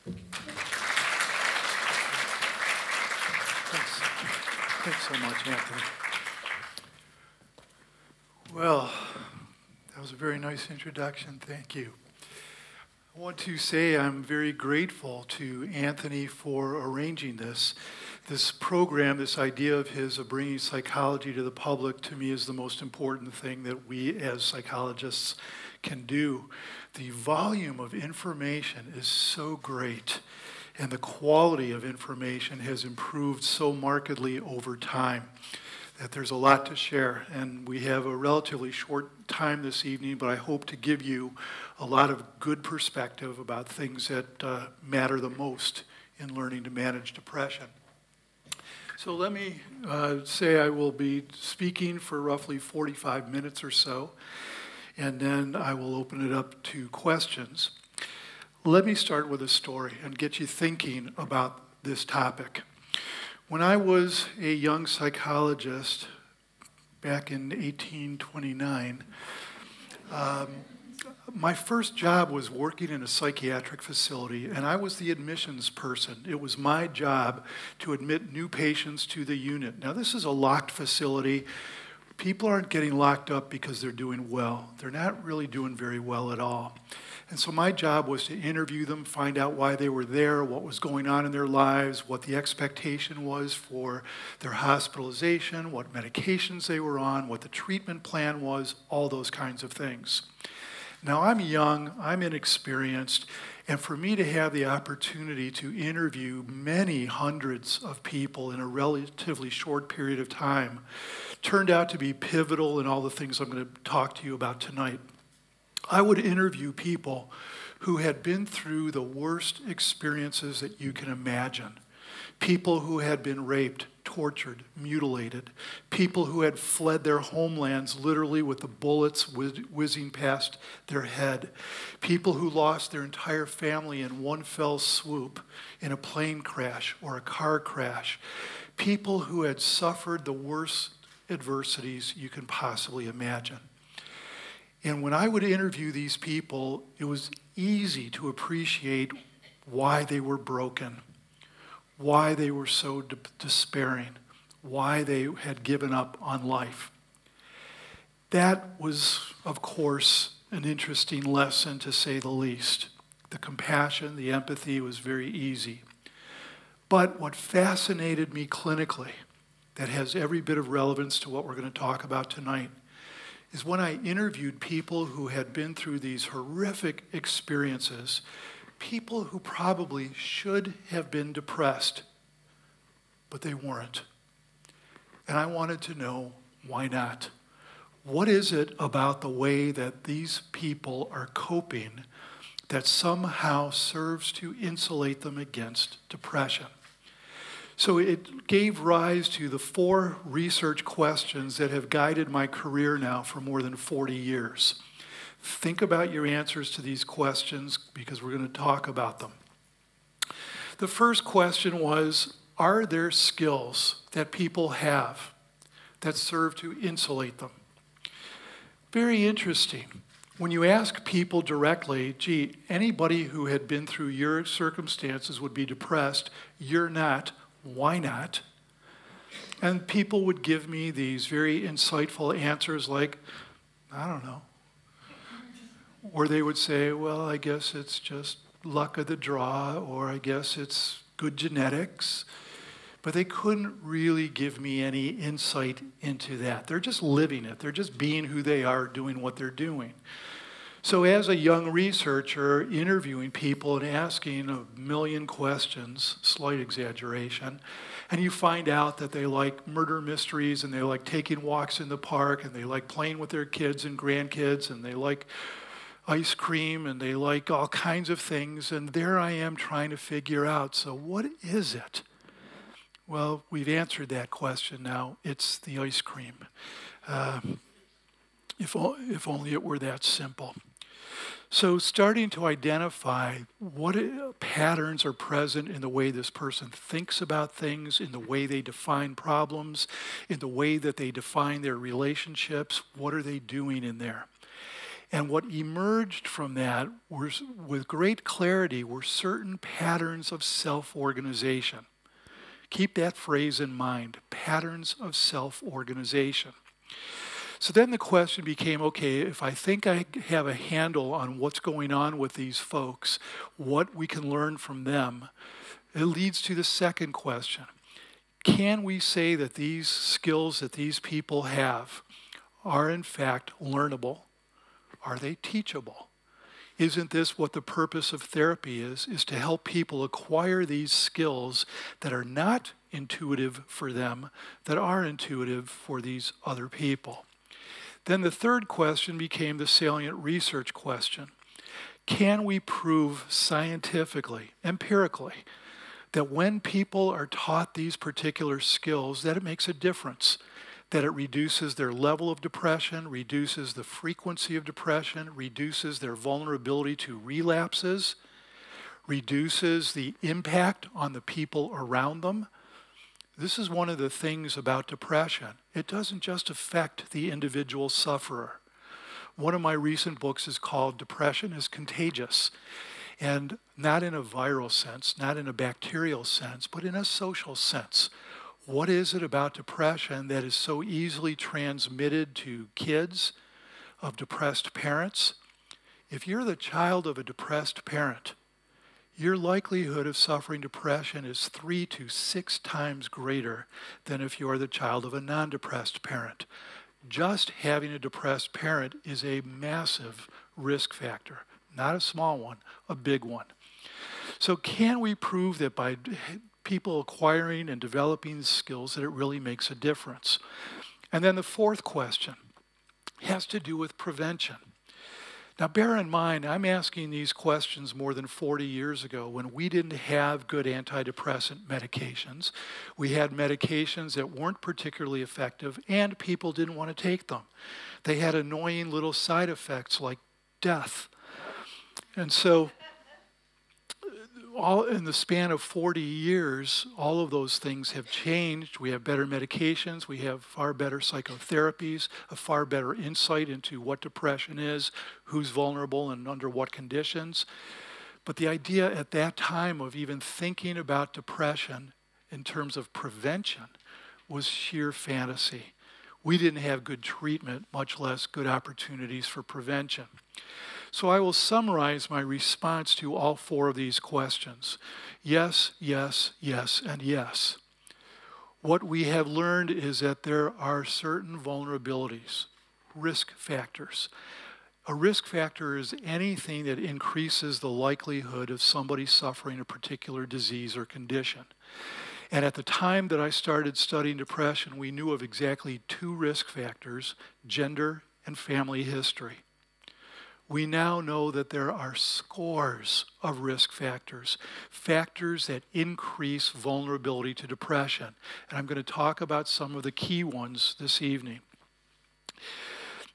Thanks so much, Anthony. Well, that was a very nice introduction. Thank you. I want to say I'm very grateful to Anthony for arranging this. This program, this idea of his of bringing psychology to the public, to me is the most important thing that we as psychologists can do. The volume of information is so great, and the quality of information has improved so markedly over time that there's a lot to share. And we have a relatively short time this evening, but I hope to give you a lot of good perspective about things that matter the most in learning to manage depression. So let me say I will be speaking for roughly 45 minutes or so, and then I will open it up to questions. Let me start with a story and get you thinking about this topic. When I was a young psychologist back in 1829, my first job was working in a psychiatric facility, and I was the admissions person. It was my job to admit new patients to the unit. Now, this is a locked facility. People aren't getting locked up because they're doing well. They're not really doing very well at all. And so my job was to interview them, find out why they were there, what was going on in their lives, what the expectation was for their hospitalization, what medications they were on, what the treatment plan was, all those kinds of things. Now, I'm young, I'm inexperienced, and for me to have the opportunity to interview many hundreds of people in a relatively short period of time turned out to be pivotal in all the things I'm going to talk to you about tonight. I would interview people who had been through the worst experiences that you can imagine. People who had been raped, tortured, mutilated. People who had fled their homelands literally with the bullets whizzing past their head. People who lost their entire family in one fell swoop in a plane crash or a car crash. People who had suffered the worst adversities you can possibly imagine. And when I would interview these people, it was easy to appreciate why they were broken, why they were so despairing, why they had given up on life. That was, of course, an interesting lesson, to say the least. The compassion, the empathy was very easy. But what fascinated me clinically, that has every bit of relevance to what we're going to talk about tonight, is when I interviewed people who had been through these horrific experiences, people who probably should have been depressed, but they weren't. And I wanted to know, why not? What is it about the way that these people are coping that somehow serves to insulate them against depression? So it gave rise to the 4 research questions that have guided my career now for more than 40 years. Think about your answers to these questions because we're going to talk about them. The first question was, are there skills that people have that serve to insulate them? Very interesting. When you ask people directly, gee, anybody who had been through your circumstances would be depressed, you're not. Why not? And people would give me these very insightful answers like, I don't know. Or they would say, well, I guess it's just luck of the draw, or I guess it's good genetics. But they couldn't really give me any insight into that. They're just living it. They're just being who they are, doing what they're doing. So as a young researcher, interviewing people and asking a million questions, slight exaggeration, and you find out that they like murder mysteries, and they like taking walks in the park, and they like playing with their kids and grandkids, and they like ice cream, and they like all kinds of things, and there I am trying to figure out, so what is it? Well, we've answered that question now. It's the ice cream. If only it were that simple. So starting to identify what patterns are present in the way this person thinks about things, in the way they define problems, in the way that they define their relationships, what are they doing in there? And what emerged from that was, with great clarity, were certain patterns of self-organization. Keep that phrase in mind, patterns of self-organization. So then the question became, okay, if I think I have a handle on what's going on with these folks, what we can learn from them, it leads to the second question. Can we say that these skills that these people have are in fact learnable? Are they teachable? Isn't this what the purpose of therapy is to help people acquire these skills that are not intuitive for them, that are intuitive for these other people? Then the third question became the salient research question. Can we prove scientifically, empirically, that when people are taught these particular skills, that it makes a difference, that it reduces their level of depression, reduces the frequency of depression, reduces their vulnerability to relapses, reduces the impact on the people around them? This is one of the things about depression. It doesn't just affect the individual sufferer. One of my recent books is called Depression is Contagious. And not in a viral sense, not in a bacterial sense, but in a social sense. What is it about depression that is so easily transmitted to kids of depressed parents? If you're the child of a depressed parent, your likelihood of suffering depression is 3 to 6 times greater than if you are the child of a non-depressed parent. Just having a depressed parent is a massive risk factor. Not a small one, a big one. So can we prove that by people acquiring and developing skills that it really makes a difference? And then the fourth question has to do with prevention. Now bear in mind, I'm asking these questions more than 40 years ago when we didn't have good antidepressant medications. We had medications that weren't particularly effective and people didn't want to take them. They had annoying little side effects like death. And so all in the span of 40 years, all of those things have changed. We have better medications. We have far better psychotherapies, a far better insight into what depression is, who's vulnerable and under what conditions. But the idea at that time of even thinking about depression in terms of prevention was sheer fantasy. We didn't have good treatment, much less good opportunities for prevention. So I will summarize my response to all 4 of these questions. Yes, yes, yes, and yes. What we have learned is that there are certain vulnerabilities, risk factors. A risk factor is anything that increases the likelihood of somebody suffering a particular disease or condition. And at the time that I started studying depression, we knew of exactly 2 risk factors, gender and family history. We now know that there are scores of risk factors, factors that increase vulnerability to depression. And I'm going to talk about some of the key ones this evening.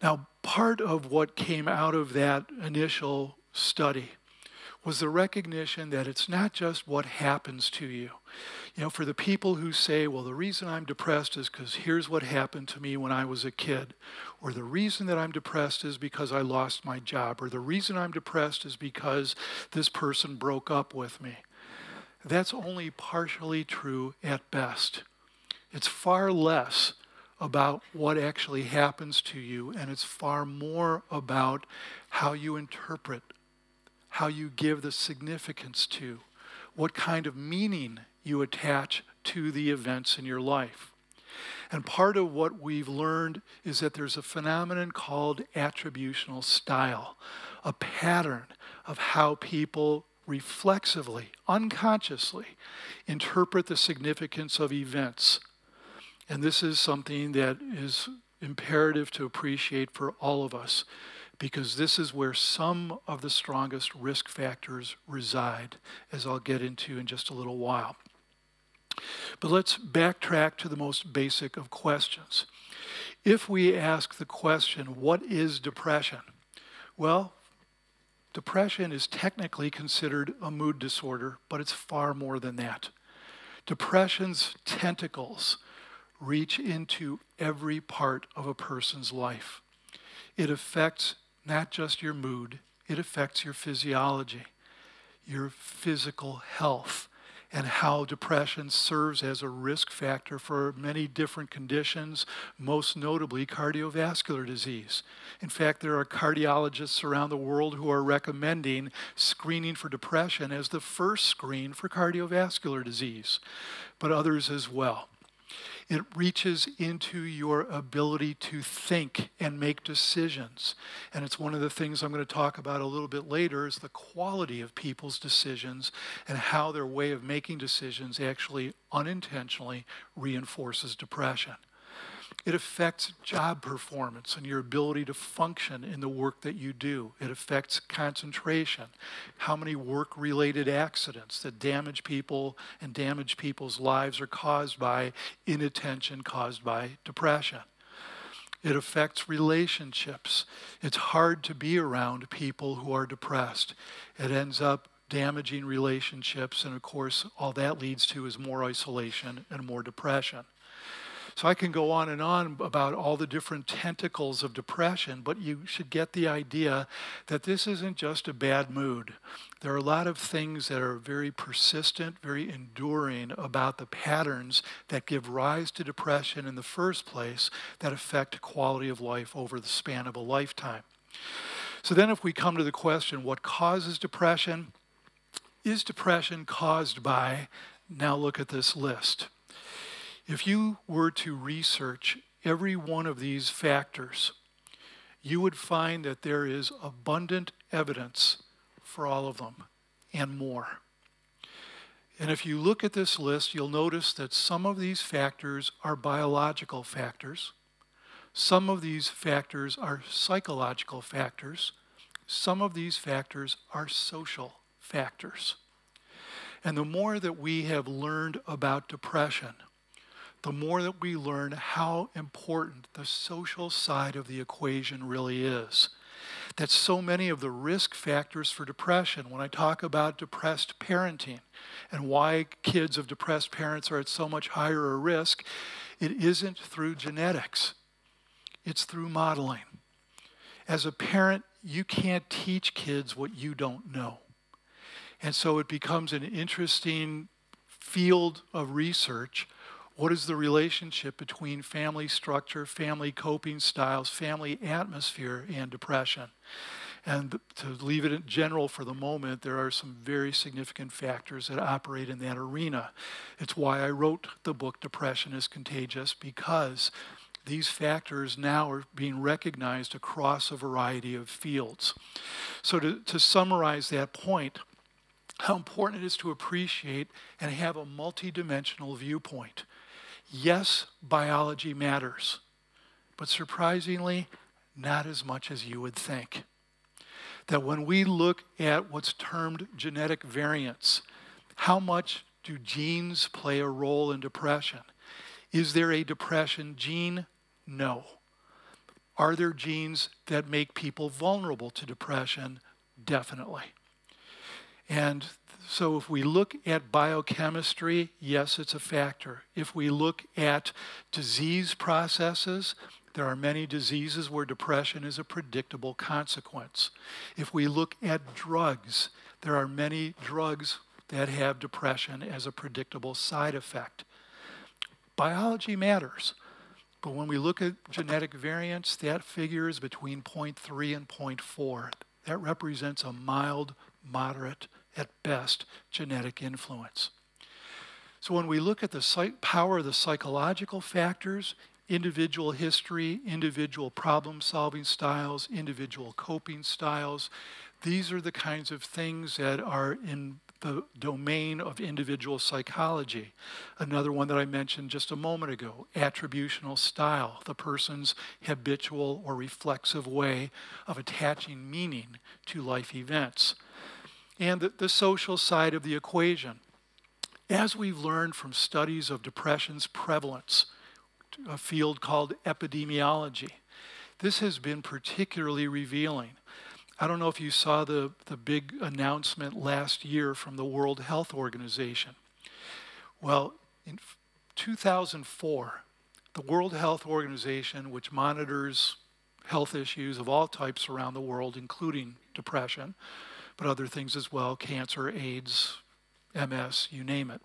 Now, part of what came out of that initial study was the recognition that it's not just what happens to you. You know, for the people who say, well, the reason I'm depressed is because here's what happened to me when I was a kid, or the reason that I'm depressed is because I lost my job, or the reason I'm depressed is because this person broke up with me. That's only partially true at best. It's far less about what actually happens to you, and it's far more about how you interpret, how you give the significance to, what kind of meaning you attach to the events in your life. And part of what we've learned is that there's a phenomenon called attributional style, a pattern of how people reflexively, unconsciously, interpret the significance of events. And this is something that is imperative to appreciate for all of us, because this is where some of the strongest risk factors reside, as I'll get into in just a little while. But let's backtrack to the most basic of questions. If we ask the question, what is depression? Well, depression is technically considered a mood disorder, but it's far more than that. Depression's tentacles reach into every part of a person's life. It affects not just your mood. It affects your physiology, your physical health, and how depression serves as a risk factor for many different conditions, most notably cardiovascular disease. In fact, there are cardiologists around the world who are recommending screening for depression as the first screen for cardiovascular disease, but others as well. It reaches into your ability to think and make decisions. And it's one of the things I'm going to talk about a little bit later is the quality of people's decisions and how their way of making decisions actually unintentionally reinforces depression. It affects job performance and your ability to function in the work that you do. It affects concentration, how many work-related accidents that damage people and damage people's lives are caused by inattention caused by depression. It affects relationships. It's hard to be around people who are depressed. It ends up damaging relationships, and of course, all that leads to is more isolation and more depression. So I can go on and on about all the different tentacles of depression, but you should get the idea that this isn't just a bad mood. There are a lot of things that are very persistent, very enduring about the patterns that give rise to depression in the first place that affect quality of life over the span of a lifetime. So then if we come to the question, what causes depression? Is depression caused by, now look at this list. If you were to research every one of these factors, you would find that there is abundant evidence for all of them and more. And if you look at this list, you'll notice that some of these factors are biological factors. Some of these factors are psychological factors. Some of these factors are social factors. And the more that we have learned about depression, the more that we learn how important the social side of the equation really is. That so many of the risk factors for depression, when I talk about depressed parenting and why kids of depressed parents are at so much higher a risk, it isn't through genetics. It's through modeling. As a parent, you can't teach kids what you don't know. And so it becomes an interesting field of research. What is the relationship between family structure, family coping styles, family atmosphere, and depression? And to leave it in general for the moment, there are some very significant factors that operate in that arena. It's why I wrote the book, Depression is Contagious, because these factors now are being recognized across a variety of fields. So to summarize that point, how important it is to appreciate and have a multidimensional viewpoint. Yes, biology matters, but surprisingly, not as much as you would think. That when we look at what's termed genetic variants, how much do genes play a role in depression? Is there a depression gene? No. Are there genes that make people vulnerable to depression? Definitely. And so if we look at biochemistry, yes, it's a factor. If we look at disease processes, there are many diseases where depression is a predictable consequence. If we look at drugs, there are many drugs that have depression as a predictable side effect. Biology matters, but when we look at genetic variants, that figure is between 0.3 and 0.4. That represents a mild, moderate, at best, genetic influence. So when we look at the power of the psychological factors, individual history, individual problem-solving styles, individual coping styles, these are the kinds of things that are in the domain of individual psychology. Another one that I mentioned just a moment ago, attributional style, the person's habitual or reflexive way of attaching meaning to life events. And the social side of the equation. As we've learned from studies of depression's prevalence, a field called epidemiology, this has been particularly revealing. I don't know if you saw the big announcement last year from the World Health Organization. Well, in 2004, the World Health Organization, which monitors health issues of all types around the world, including depression, but other things as well, cancer, AIDS, MS, you name it.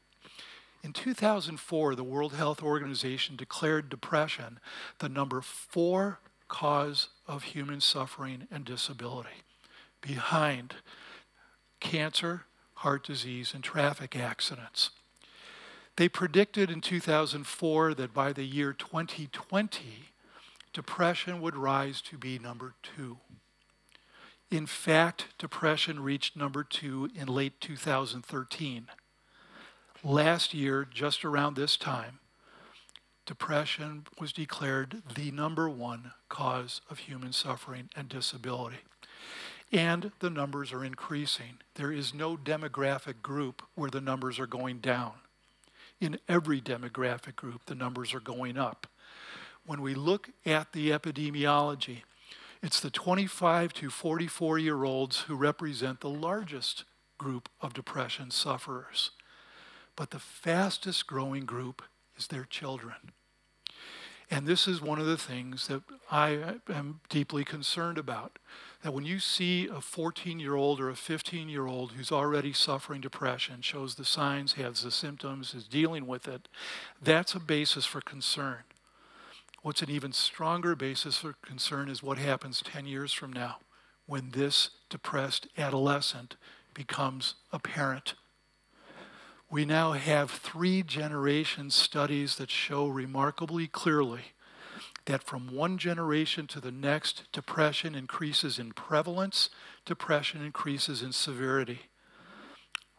In 2004, the World Health Organization declared depression the number 4 cause of human suffering and disability, behind cancer, heart disease, and traffic accidents. They predicted in 2004 that by the year 2020, depression would rise to be number 2. In fact, depression reached number 2 in late 2013. Last year, just around this time, depression was declared the number 1 cause of human suffering and disability. And the numbers are increasing. There is no demographic group where the numbers are going down. In every demographic group, the numbers are going up. When we look at the epidemiology, it's the 25 to 44-year-olds who represent the largest group of depression sufferers. But the fastest growing group is their children. And this is one of the things that I am deeply concerned about. That when you see a 14-year-old or a 15-year-old who's already suffering depression, shows the signs, has the symptoms, is dealing with it, that's a basis for concern. What's an even stronger basis for concern is what happens 10 years from now when this depressed adolescent becomes a parent. We now have 3 generation studies that show remarkably clearly that from one generation to the next, depression increases in prevalence, depression increases in severity.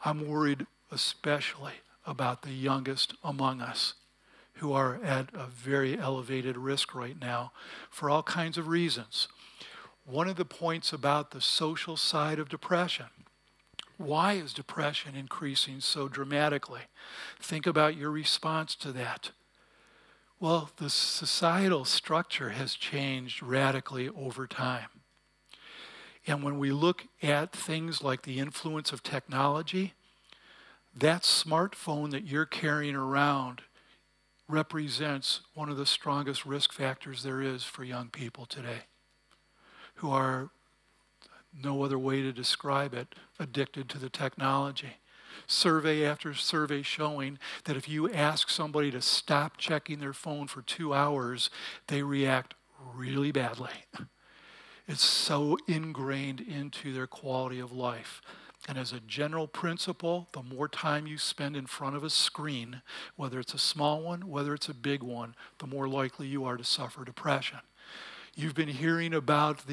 I'm worried especially about the youngest among us who are at a very elevated risk right now for all kinds of reasons. One of the points about the social side of depression, why is depression increasing so dramatically? Think about your response to that. Well, the societal structure has changed radically over time. And when we look at things like the influence of technology, that smartphone that you're carrying around represents one of the strongest risk factors there is for young people today, who are, no other way to describe it, addicted to the technology. Survey after survey showing that if you ask somebody to stop checking their phone for 2 hours, they react really badly. It's so ingrained into their quality of life. And as a general principle, the more time you spend in front of a screen, whether it's a small one, whether it's a big one, the more likely you are to suffer depression. You've been hearing about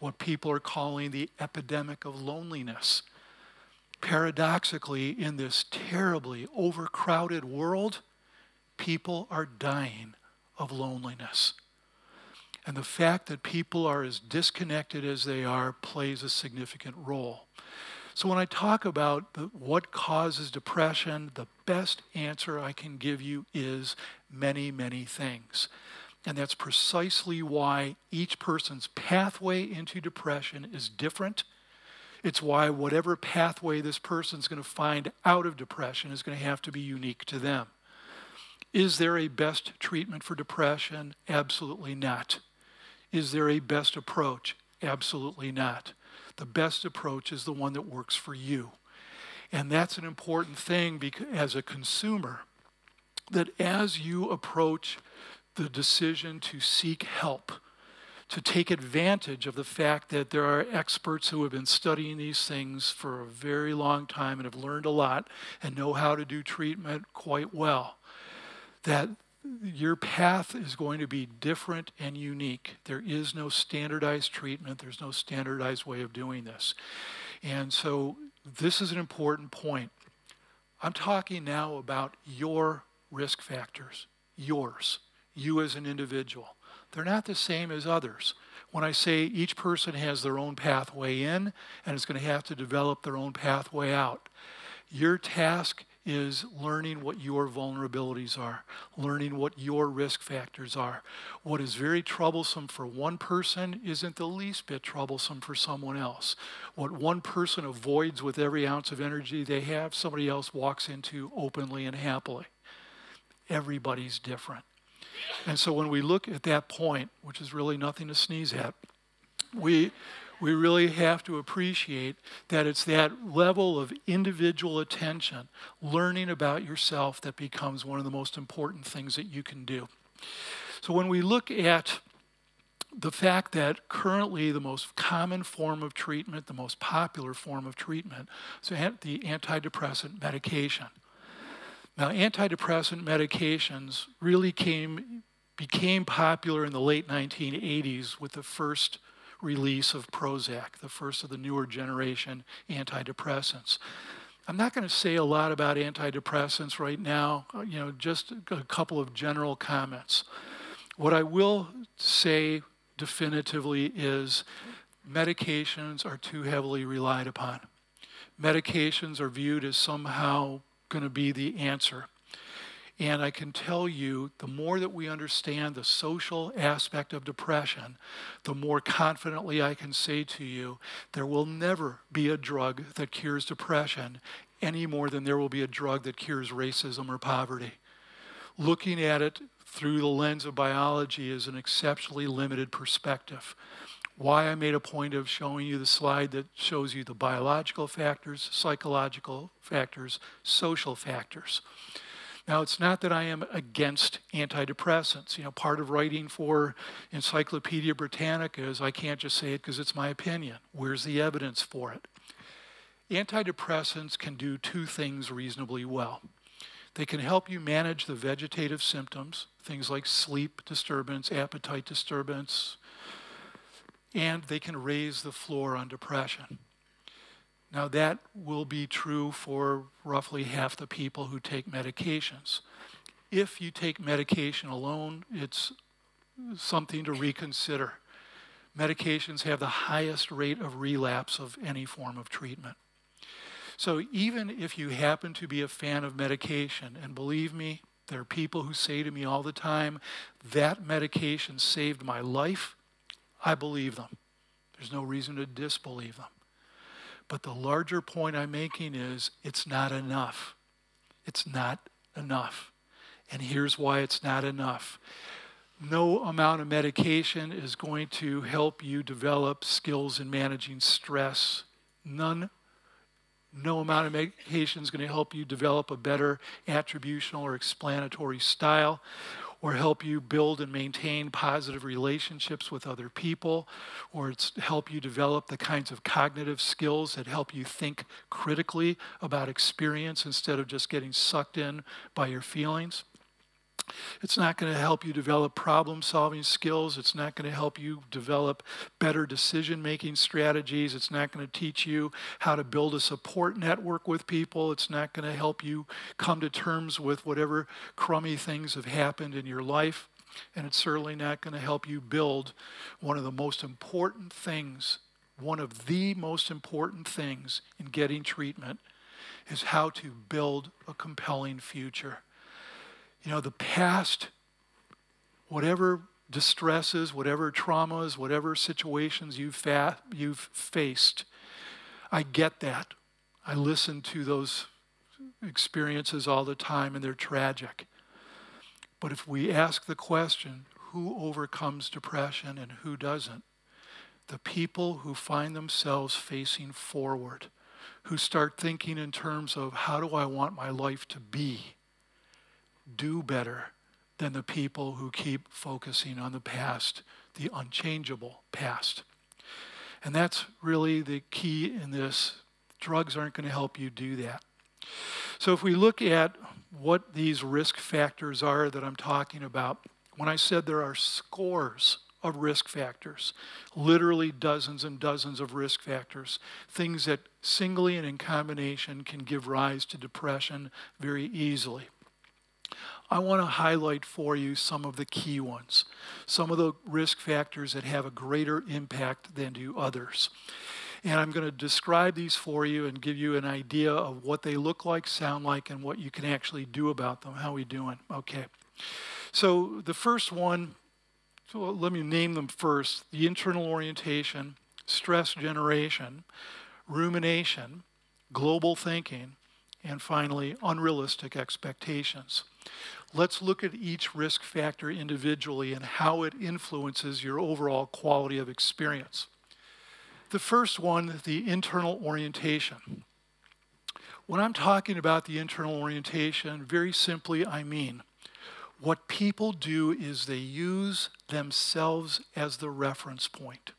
what people are calling the epidemic of loneliness. Paradoxically, in this terribly overcrowded world, people are dying of loneliness. And the fact that people are as disconnected as they are plays a significant role. So when I talk about what causes depression, the best answer I can give you is many, many things. And that's precisely why each person's pathway into depression is different. It's why whatever pathway this person's going to find out of depression is going to have to be unique to them. Is there a best treatment for depression? Absolutely not. Is there a best approach? Absolutely not. The best approach is the one that works for you. And that's an important thing because, as a consumer, that as you approach the decision to seek help, to take advantage of the fact that there are experts who have been studying these things for a very long time and have learned a lot and know how to do treatment quite well, that your path is going to be different and unique. There is no standardized treatment. There's no standardized way of doing this. And so this is an important point. I'm talking now about your risk factors, yours, you as an individual. They're not the same as others. When I say each person has their own pathway in and is going to have to develop their own pathway out, your task is learning what your vulnerabilities are, learning what your risk factors are. What is very troublesome for one person isn't the least bit troublesome for someone else. What one person avoids with every ounce of energy they have, somebody else walks into openly and happily. Everybody's different. And so when we look at that point, which is really nothing to sneeze at, we really have to appreciate that it's that level of individual attention, learning about yourself, that becomes one of the most important things that you can do. So when we look at the fact that currently the most common form of treatment, the most popular form of treatment, is the antidepressant medication. Now, antidepressant medications really became popular in the late 1980s with the first release of Prozac, the first of the newer generation antidepressants. I'm not going to say a lot about antidepressants right now, just a couple of general comments. What I will say definitively is medications are too heavily relied upon. Medications are viewed as somehow going to be the answer. And I can tell you, the more that we understand the social aspect of depression, the more confidently I can say to you, there will never be a drug that cures depression any more than there will be a drug that cures racism or poverty. Looking at it through the lens of biology is an exceptionally limited perspective. Why I made a point of showing you the slide that shows you the biological factors, psychological factors, social factors. Now, it's not that I am against antidepressants. Part of writing for Encyclopedia Britannica is I can't just say it because it's my opinion. Where's the evidence for it? Antidepressants can do two things reasonably well. They can help you manage the vegetative symptoms, things like sleep disturbance, appetite disturbance, and they can raise the floor on depression. Now, that will be true for roughly half the people who take medications. If you take medication alone, it's something to reconsider. Medications have the highest rate of relapse of any form of treatment. So even if you happen to be a fan of medication, and believe me, there are people who say to me all the time, that medication saved my life, I believe them. There's no reason to disbelieve them. But the larger point I'm making is it's not enough. It's not enough. And here's why it's not enough. No amount of medication is going to help you develop skills in managing stress. No amount of medication is going to help you develop a better attributional or explanatory style, or help you build and maintain positive relationships with other people, or it's help you develop the kinds of cognitive skills that help you think critically about experience instead of just getting sucked in by your feelings. It's not going to help you develop problem-solving skills. It's not going to help you develop better decision-making strategies. It's not going to teach you how to build a support network with people. It's not going to help you come to terms with whatever crummy things have happened in your life. And it's certainly not going to help you build one of the most important things, one of the most important things in getting treatment is how to build a compelling future. The past, whatever distresses, whatever traumas, whatever situations you've faced, I get that. I listen to those experiences all the time, and they're tragic. But if we ask the question, who overcomes depression and who doesn't? The people who find themselves facing forward, who start thinking in terms of how do I want my life to be, do better than the people who keep focusing on the past, the unchangeable past. And that's really the key in this. Drugs aren't going to help you do that. So if we look at what these risk factors are that I'm talking about, when I said there are scores of risk factors, literally dozens and dozens of risk factors, things that singly and in combination can give rise to depression very easily. I want to highlight for you some of the key ones, some of the risk factors that have a greater impact than do others. And I'm going to describe these for you and give you an idea of what they look like, sound like, and what you can actually do about them. How are we doing? Okay. So the first one, so let me name them first: the internal orientation, stress generation, rumination, global thinking, and finally, unrealistic expectations. Let's look at each risk factor individually and how it influences your overall quality of experience. The first one, the internal orientation. When I'm talking about the internal orientation, very simply, I mean what people do is they use themselves as the reference point.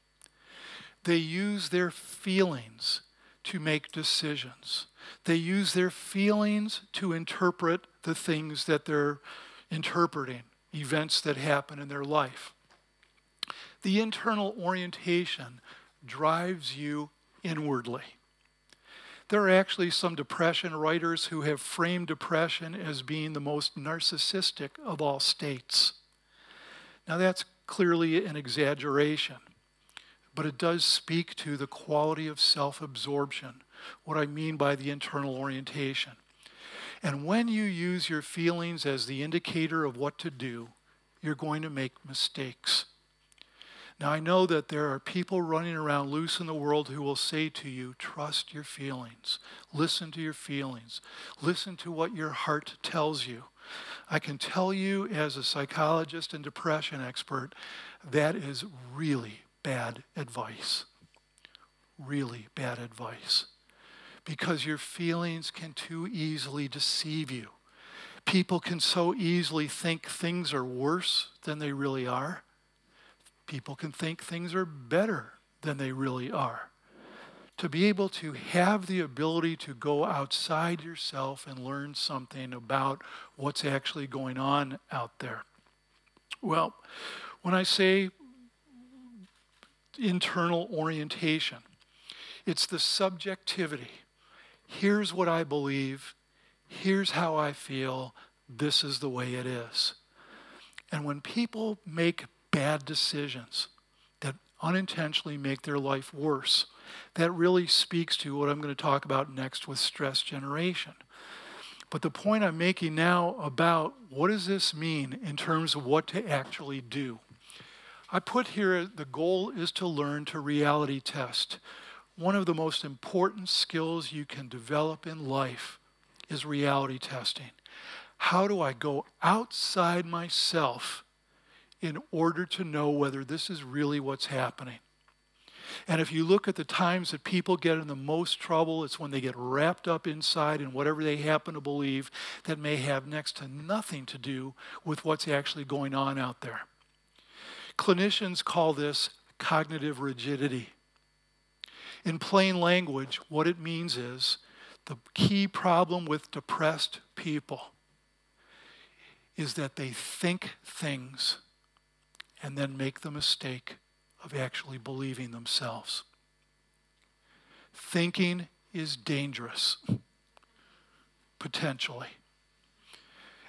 They use their feelings to make decisions. They use their feelings to interpret the things that they're interpreting, events that happen in their life. The internal orientation drives you inwardly. There are actually some depression writers who have framed depression as being the most narcissistic of all states. Now that's clearly an exaggeration, but it does speak to the quality of self-absorption, what I mean by the internal orientation. And when you use your feelings as the indicator of what to do, you're going to make mistakes. Now, I know that there are people running around loose in the world who will say to you, trust your feelings. Listen to your feelings. Listen to what your heart tells you. I can tell you as a psychologist and depression expert, that is really bad advice. Really bad advice. Because your feelings can too easily deceive you. People can so easily think things are worse than they really are. People can think things are better than they really are. To be able to have the ability to go outside yourself and learn something about what's actually going on out there. Well, when I say internal orientation, it's the subjectivity. Here's what I believe. Here's how I feel. This is the way it is. And when people make bad decisions that unintentionally make their life worse, that really speaks to what I'm going to talk about next with stress generation. But the point I'm making now about what does this mean in terms of what to actually do. I put here the goal is to learn to reality test. One of the most important skills you can develop in life is reality testing. How do I go outside myself in order to know whether this is really what's happening? And if you look at the times that people get in the most trouble, it's when they get wrapped up inside in whatever they happen to believe that may have next to nothing to do with what's actually going on out there. Clinicians call this cognitive rigidity. In plain language, what it means is the key problem with depressed people is that they think things and then make the mistake of actually believing themselves. Thinking is dangerous, potentially.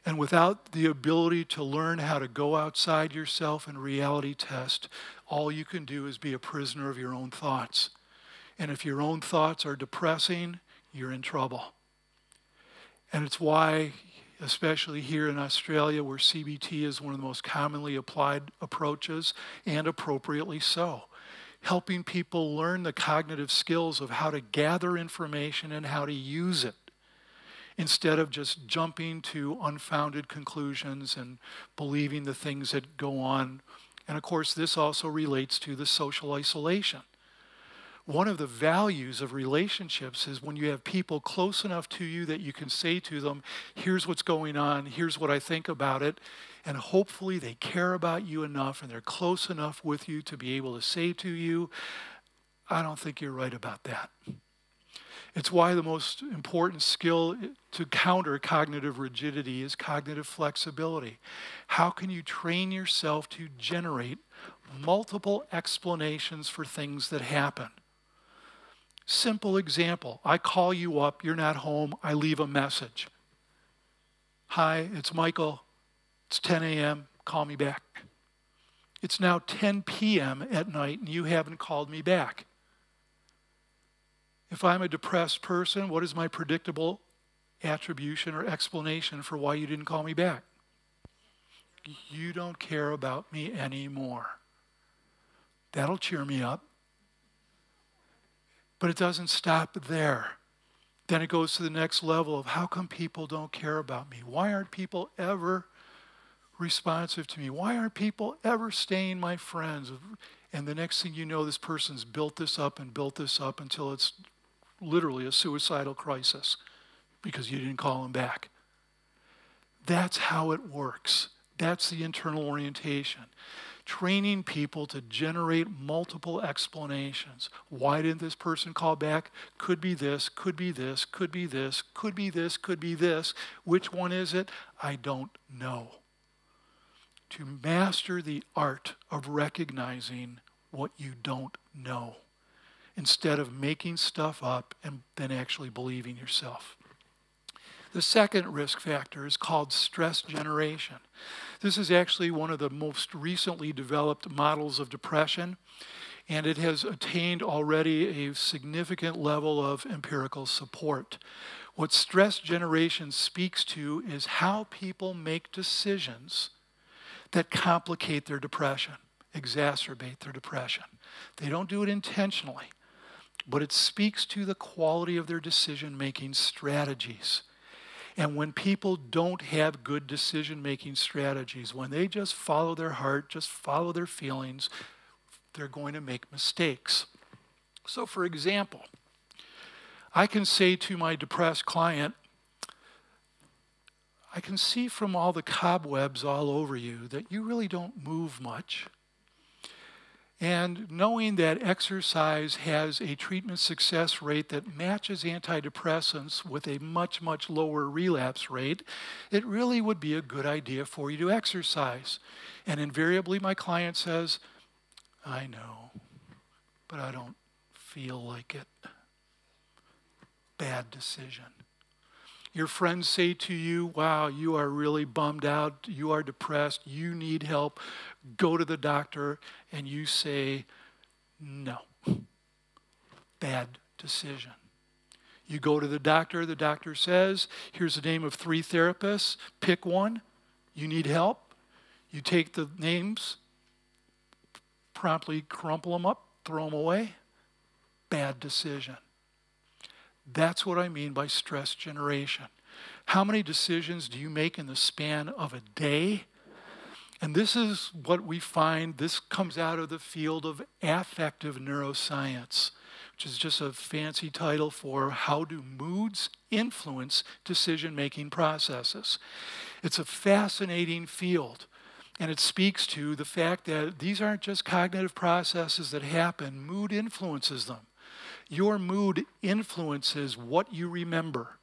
And without the ability to learn how to go outside yourself and reality test, all you can do is be a prisoner of your own thoughts. And if your own thoughts are depressing, you're in trouble. And it's why, especially here in Australia, where CBT is one of the most commonly applied approaches, and appropriately so, helping people learn the cognitive skills of how to gather information and how to use it, instead of just jumping to unfounded conclusions and believing the things that go on. And of course, this also relates to the social isolation. One of the values of relationships is when you have people close enough to you that you can say to them, here's what's going on, here's what I think about it, and hopefully they care about you enough and they're close enough with you to be able to say to you, I don't think you're right about that. It's why the most important skill to counter cognitive rigidity is cognitive flexibility. How can you train yourself to generate multiple explanations for things that happen? Simple example. I call you up, you're not home, I leave a message. Hi, it's Michael. It's 10 a.m., call me back. It's now 10 p.m. at night and you haven't called me back. If I'm a depressed person, what is my predictable attribution or explanation for why you didn't call me back? You don't care about me anymore. That'll cheer me up. But it doesn't stop there. Then it goes to the next level of how come people don't care about me? Why aren't people ever responsive to me? Why aren't people ever staying my friends? And the next thing you know, this person's built this up and built this up until it's literally a suicidal crisis because you didn't call them back. That's how it works. That's the internal orientation. Training people to generate multiple explanations. Why didn't this person call back? Could be this, could be this, could be this, could be this, could be this. Which one is it? I don't know. To master the art of recognizing what you don't know instead of making stuff up and then actually believing yourself. The second risk factor is called stress generation. This is actually one of the most recently developed models of depression, and it has attained already a significant level of empirical support. What stress generation speaks to is how people make decisions that complicate their depression, exacerbate their depression. They don't do it intentionally, but it speaks to the quality of their decision-making strategies. And when people don't have good decision-making strategies, when they just follow their heart, just follow their feelings, they're going to make mistakes. So for example, I can say to my depressed client, I can see from all the cobwebs all over you that you really don't move much. And knowing that exercise has a treatment success rate that matches antidepressants with a much, much lower relapse rate, it really would be a good idea for you to exercise. And invariably my client says, I know, but I don't feel like it. Bad decision. Your friends say to you, wow, you are really bummed out, you are depressed, you need help, go to the doctor, and you say, no. Bad decision. You go to the doctor says, here's the name of 3 therapists, pick one, you need help, you take the names, promptly crumple them up, throw them away. Bad decision. That's what I mean by stress generation. How many decisions do you make in the span of a day? And this is what we find, this comes out of the field of affective neuroscience, which is just a fancy title for how do moods influence decision-making processes. It's a fascinating field, and it speaks to the fact that these aren't just cognitive processes that happen, mood influences them. Your mood influences what you remember.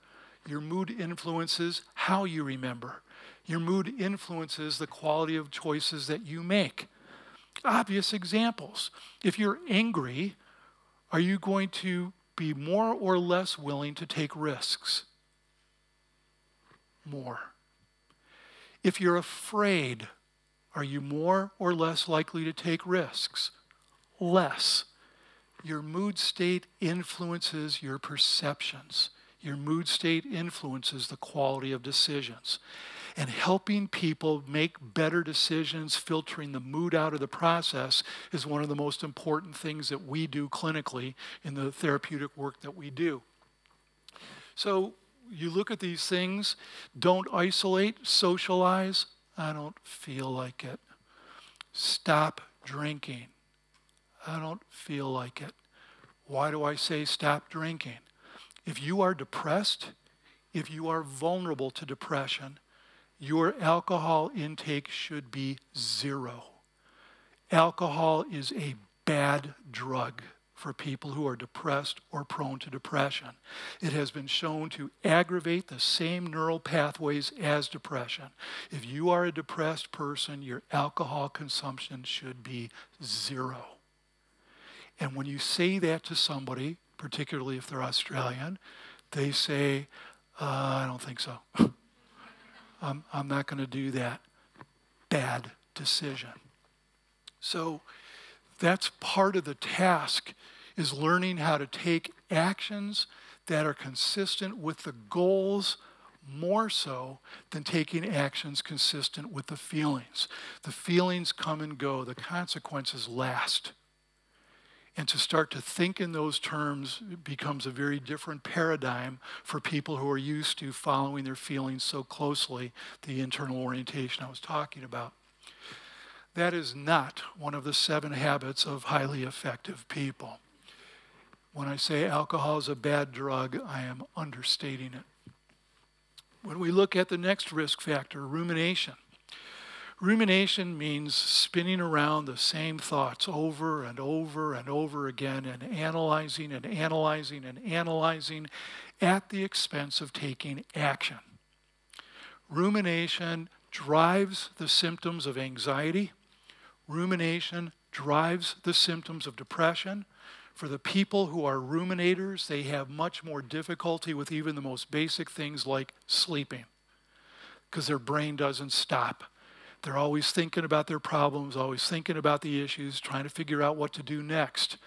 Your mood influences how you remember. Your mood influences the quality of choices that you make. Obvious examples. If you're angry, are you going to be more or less willing to take risks? More. If you're afraid, are you more or less likely to take risks? Less. Your mood state influences your perceptions. Your mood state influences the quality of decisions. And helping people make better decisions, filtering the mood out of the process, is one of the most important things that we do clinically in the therapeutic work that we do. So you look at these things, don't isolate, socialize. I don't feel like it. Stop drinking. I don't feel like it. Why do I say stop drinking? If you are depressed, if you are vulnerable to depression, your alcohol intake should be 0. Alcohol is a bad drug for people who are depressed or prone to depression. It has been shown to aggravate the same neural pathways as depression. If you are a depressed person, your alcohol consumption should be 0. And when you say that to somebody, particularly if they're Australian, they say, I don't think so. I'm not going to do that. Bad decision. So that's part of the task, is learning how to take actions that are consistent with the goals more so than taking actions consistent with the feelings. The feelings come and go. The consequences last. And to start to think in those terms becomes a very different paradigm for people who are used to following their feelings so closely, the internal orientation I was talking about. That is not one of the 7 habits of highly effective people. When I say alcohol is a bad drug, I am understating it. When we look at the next risk factor, rumination. Rumination means spinning around the same thoughts over and over and over again and analyzing and analyzing and analyzing at the expense of taking action. Rumination drives the symptoms of anxiety. Rumination drives the symptoms of depression. For the people who are ruminators, they have much more difficulty with even the most basic things like sleeping because their brain doesn't stop. They're always thinking about their problems, always thinking about the issues, trying to figure out what to do next.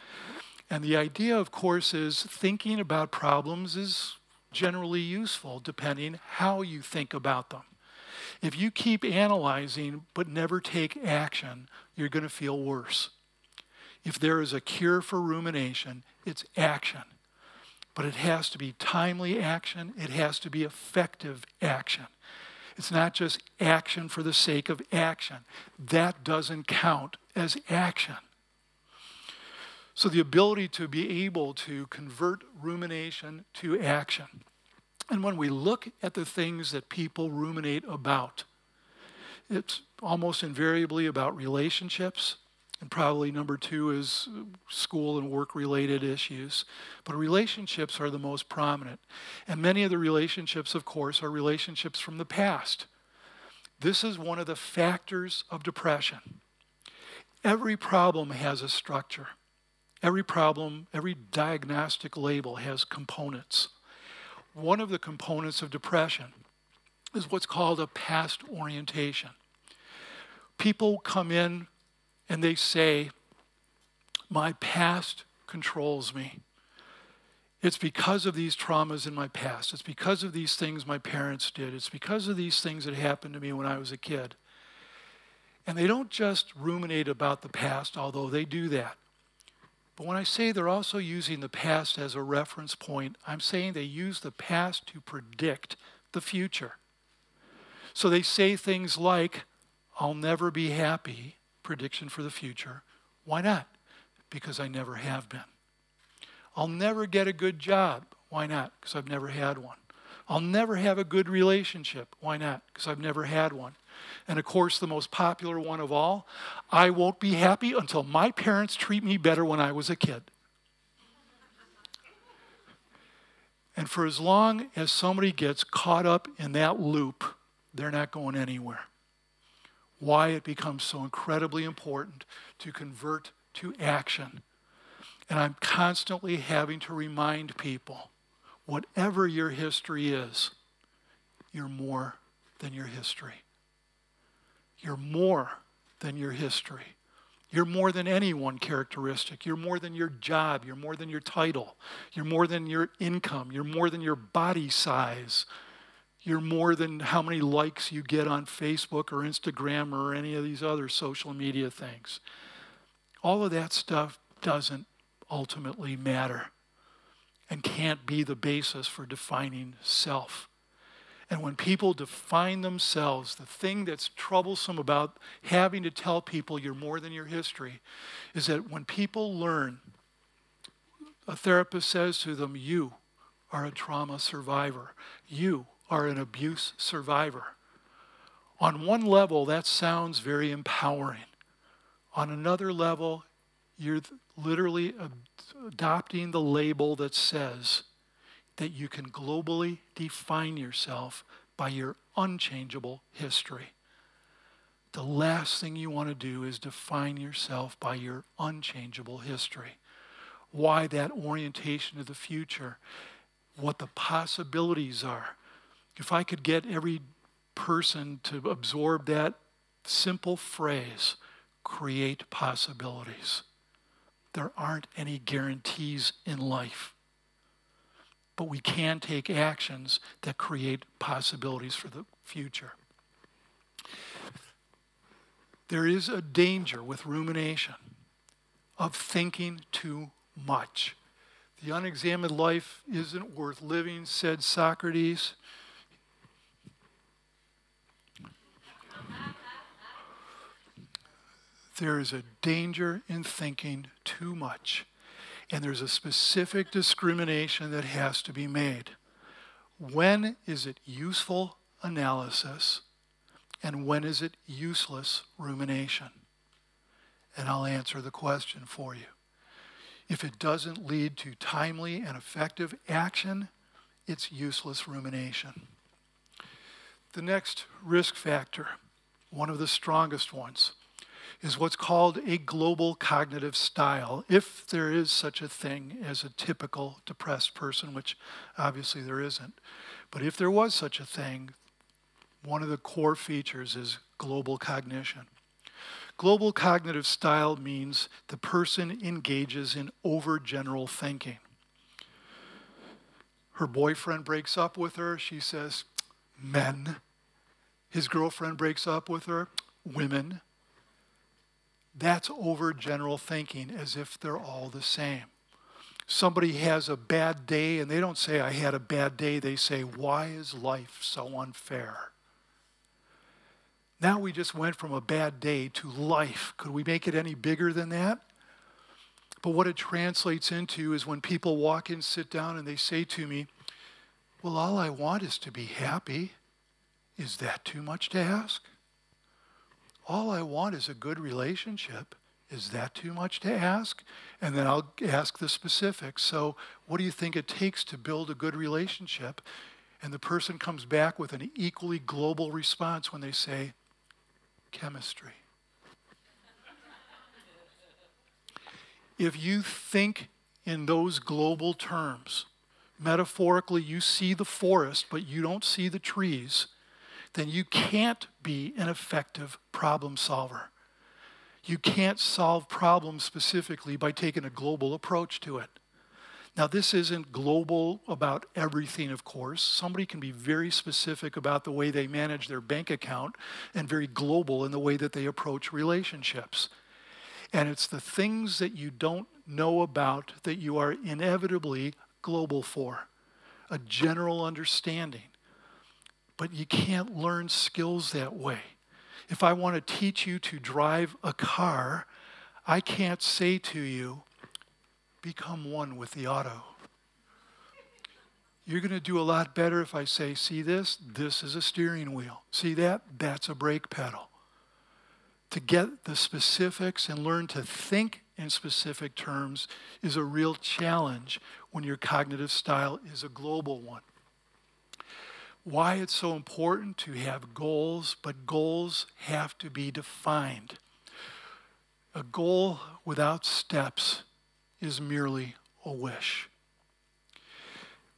And the idea, of course, is thinking about problems is generally useful depending how you think about them. If you keep analyzing but never take action, you're going to feel worse. If there is a cure for rumination, it's action. But it has to be timely action. It has to be effective action. It's not just action for the sake of action. That doesn't count as action. So the ability to be able to convert rumination to action. And when we look at the things that people ruminate about, it's almost invariably about relationships. And probably number 2 is school and work-related issues. But relationships are the most prominent. And many of the relationships, of course, are relationships from the past. This is one of the factors of depression. Every problem has a structure. Every problem, every diagnostic label has components. One of the components of depression is what's called a past orientation. People come in and they say, my past controls me. It's because of these traumas in my past. It's because of these things my parents did. It's because of these things that happened to me when I was a kid. And they don't just ruminate about the past, although they do that. But when I say they're also using the past as a reference point, I'm saying they use the past to predict the future. So they say things like, I'll never be happy. Prediction for the future. Why not? Because I never have been. I'll never get a good job. Why not? Because I've never had one. I'll never have a good relationship. Why not? Because I've never had one. And of course, the most popular one of all, I won't be happy until my parents treat me better when I was a kid. And for as long as somebody gets caught up in that loop, they're not going anywhere. Why it becomes so incredibly important to convert to action. And I'm constantly having to remind people, whatever your history is, you're more than your history. You're more than your history. You're more than any one characteristic. You're more than your job. You're more than your title. You're more than your income. You're more than your body size. You're more than how many likes you get on Facebook or Instagram or any of these other social media things. All of that stuff doesn't ultimately matter and can't be the basis for defining self. And when people define themselves, the thing that's troublesome about having to tell people you're more than your history is that when people learn, a therapist says to them, you are a trauma survivor. You are an abuse survivor. On one level, that sounds very empowering. On another level, you're literally adopting the label that says that you can globally define yourself by your unchangeable history. The last thing you want to do is define yourself by your unchangeable history. Why that orientation to the future, what the possibilities are. If I could get every person to absorb that simple phrase, create possibilities. There aren't any guarantees in life. But we can take actions that create possibilities for the future. There is a danger with rumination. of thinking too much. The unexamined life isn't worth living, said Socrates. There is a danger in thinking too much, and there's a specific discrimination that has to be made. When is it useful analysis, and when is it useless rumination? And I'll answer the question for you. If it doesn't lead to timely and effective action, it's useless rumination. The next risk factor, one of the strongest ones, is what's called a global cognitive style, if there is such a thing as a typical depressed person, which obviously there isn't. But if there was such a thing, one of the core features is global cognition. Global cognitive style means the person engages in overgeneral thinking. Her boyfriend breaks up with her, she says, men. His girlfriend breaks up with her, women. That's overgeneral thinking, as if they're all the same. Somebody has a bad day, and they don't say, I had a bad day. They say, why is life so unfair? Now we just went from a bad day to life. Could we make it any bigger than that? But what it translates into is when people walk in, sit down, and they say to me, well, all I want is to be happy. Is that too much to ask? All I want is a good relationship. Is that too much to ask? And then I'll ask the specifics. So what do you think it takes to build a good relationship? And the person comes back with an equally global response when they say, chemistry. If you think in those global terms, metaphorically you see the forest but you don't see the trees, then you can't be an effective problem solver. You can't solve problems specifically by taking a global approach to it. Now, this isn't global about everything, of course. Somebody can be very specific about the way they manage their bank account and very global in the way that they approach relationships. And it's the things that you don't know about that you are inevitably global for, a general understanding. But you can't learn skills that way. If I want to teach you to drive a car, I can't say to you, become one with the auto. You're going to do a lot better if I say, see this? This is a steering wheel. See that? That's a brake pedal. To get the specifics and learn to think in specific terms is a real challenge when your cognitive style is a global one. Why it's so important to have goals, but goals have to be defined. A goal without steps is merely a wish.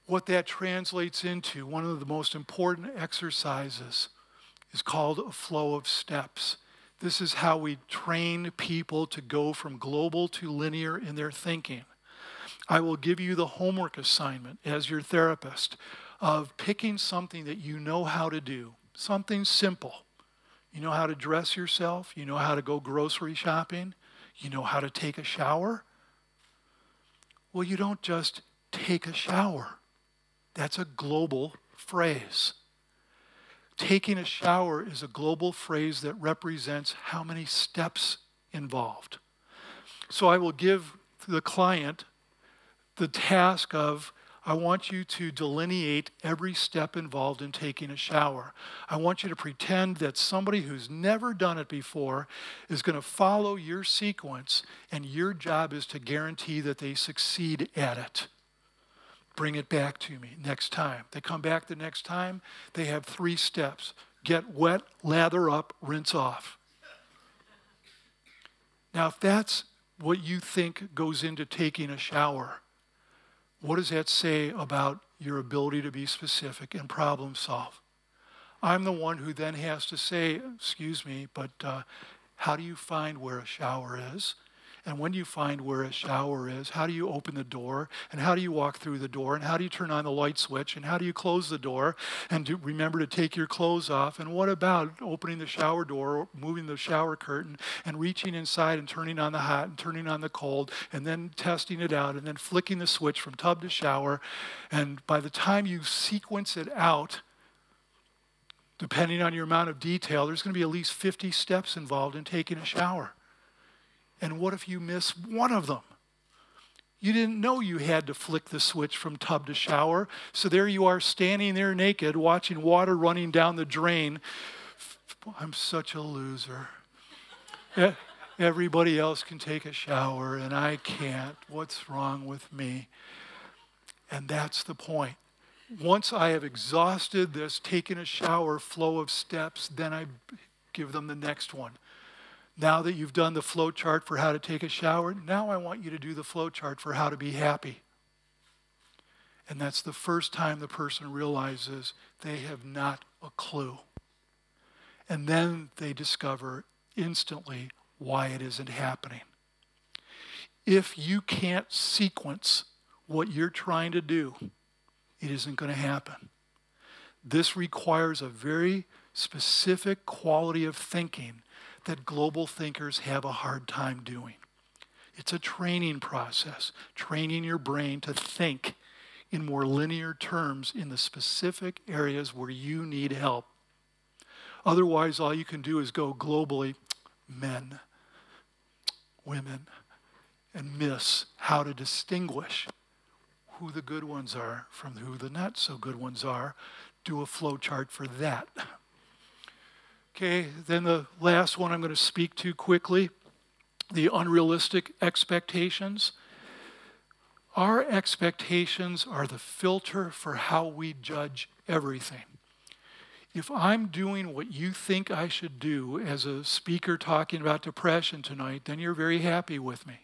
What that translates into, one of the most important exercises, is called a flow of steps. This is how we train people to go from global to linear in their thinking. I will give you the homework assignment as your therapist of picking something that you know how to do, something simple. You know how to dress yourself, you know how to go grocery shopping, you know how to take a shower. Well, you don't just take a shower. That's a global phrase. Taking a shower is a global phrase that represents how many steps involved. So I will give the client the task of, I want you to delineate every step involved in taking a shower. I want you to pretend that somebody who's never done it before is going to follow your sequence, and your job is to guarantee that they succeed at it. Bring it back to me next time. They come back the next time, they have 3 steps. Get wet, lather up, rinse off. Now, if that's what you think goes into taking a shower, what does that say about your ability to be specific and problem solve? I'm the one who then has to say, excuse me, but how do you find where a shower is? And when you find where a shower is, how do you open the door? And how do you walk through the door? And how do you turn on the light switch? And how do you close the door? And remember to take your clothes off. And what about opening the shower door, or moving the shower curtain, and reaching inside and turning on the hot and turning on the cold, and then testing it out, and then flicking the switch from tub to shower. And by the time you sequence it out, depending on your amount of detail, there's going to be at least 50 steps involved in taking a shower. And what if you miss one of them? You didn't know you had to flick the switch from tub to shower. So there you are standing there naked, watching water running down the drain. I'm such a loser. Everybody else can take a shower and I can't. What's wrong with me? And that's the point. Once I have exhausted this taking a shower flow of steps, then I give them the next one. Now that you've done the flow chart for how to take a shower, now I want you to do the flow chart for how to be happy. And that's the first time the person realizes they have not a clue. And then they discover instantly why it isn't happening. If you can't sequence what you're trying to do, it isn't going to happen. This requires a very specific quality of thinking that global thinkers have a hard time doing. It's a training process, training your brain to think in more linear terms in the specific areas where you need help. Otherwise, all you can do is go globally, men, women, and miss how to distinguish who the good ones are from who the not so good ones are. Do a flow chart for that. Okay, then the last one I'm going to speak to quickly, the unrealistic expectations. Our expectations are the filter for how we judge everything. If I'm doing what you think I should do as a speaker talking about depression tonight, then you're very happy with me.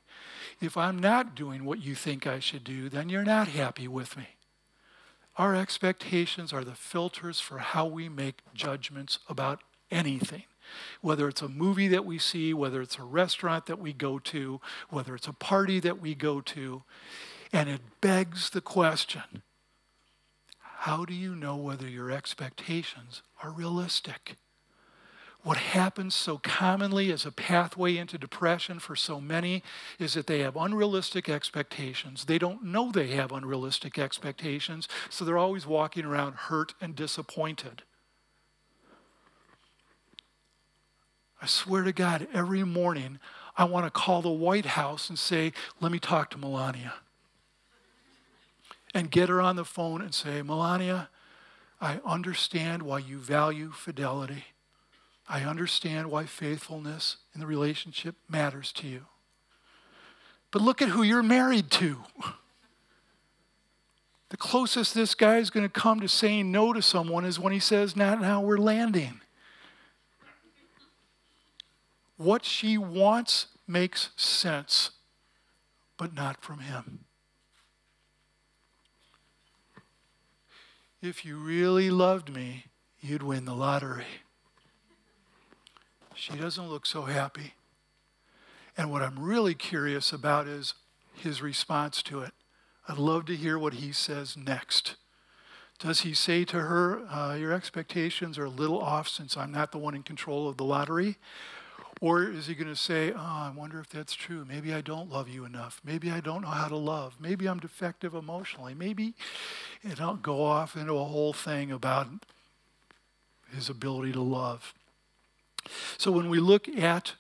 If I'm not doing what you think I should do, then you're not happy with me. Our expectations are the filters for how we make judgments about anything. Whether it's a movie that we see, whether it's a restaurant that we go to, whether it's a party that we go to. And it begs the question, how do you know whether your expectations are realistic? What happens so commonly as a pathway into depression for so many is that they have unrealistic expectations. They don't know they have unrealistic expectations, so they're always walking around hurt and disappointed. I swear to God, every morning I want to call the White House and say, let me talk to Melania. And get her on the phone and say, Melania, I understand why you value fidelity. I understand why faithfulness in the relationship matters to you. But look at who you're married to. The closest this guy is going to come to saying no to someone is when he says, not now, we're landing. What she wants makes sense, but not from him. If you really loved me, you'd win the lottery. She doesn't look so happy. And what I'm really curious about is his response to it. I'd love to hear what he says next. Does he say to her, your expectations are a little off since I'm not the one in control of the lottery? Or is he going to say, oh, I wonder if that's true. Maybe I don't love you enough. Maybe I don't know how to love. Maybe I'm defective emotionally. Maybe, and I'll go off into a whole thing about his ability to love. So when we look at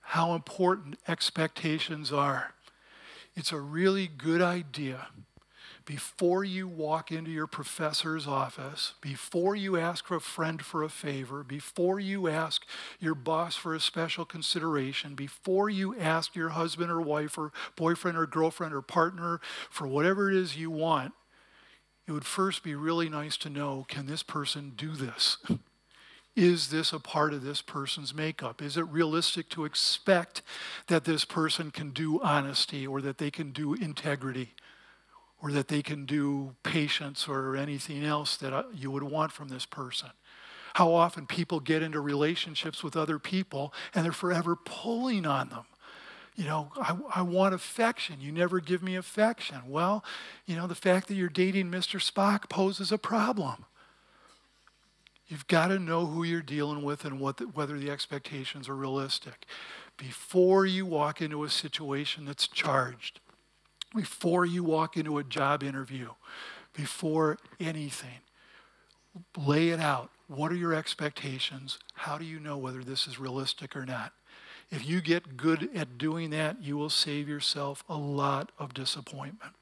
how important expectations are, it's a really good idea before you walk into your professor's office, before you ask a friend for a favor, before you ask your boss for a special consideration, before you ask your husband or wife or boyfriend or girlfriend or partner for whatever it is you want, it would first be really nice to know, can this person do this? Is this a part of this person's makeup? Is it realistic to expect that this person can do honesty, or that they can do integrity, or that they can do patience or anything else that you would want from this person? How often people get into relationships with other people and they're forever pulling on them. I want affection. You never give me affection. Well, the fact that you're dating Mr. Spock poses a problem. You've got to know who you're dealing with and whether the expectations are realistic. Before you walk into a situation that's charged, before you walk into a job interview, before anything, lay it out. What are your expectations? How do you know whether this is realistic or not? If you get good at doing that, you will save yourself a lot of disappointment.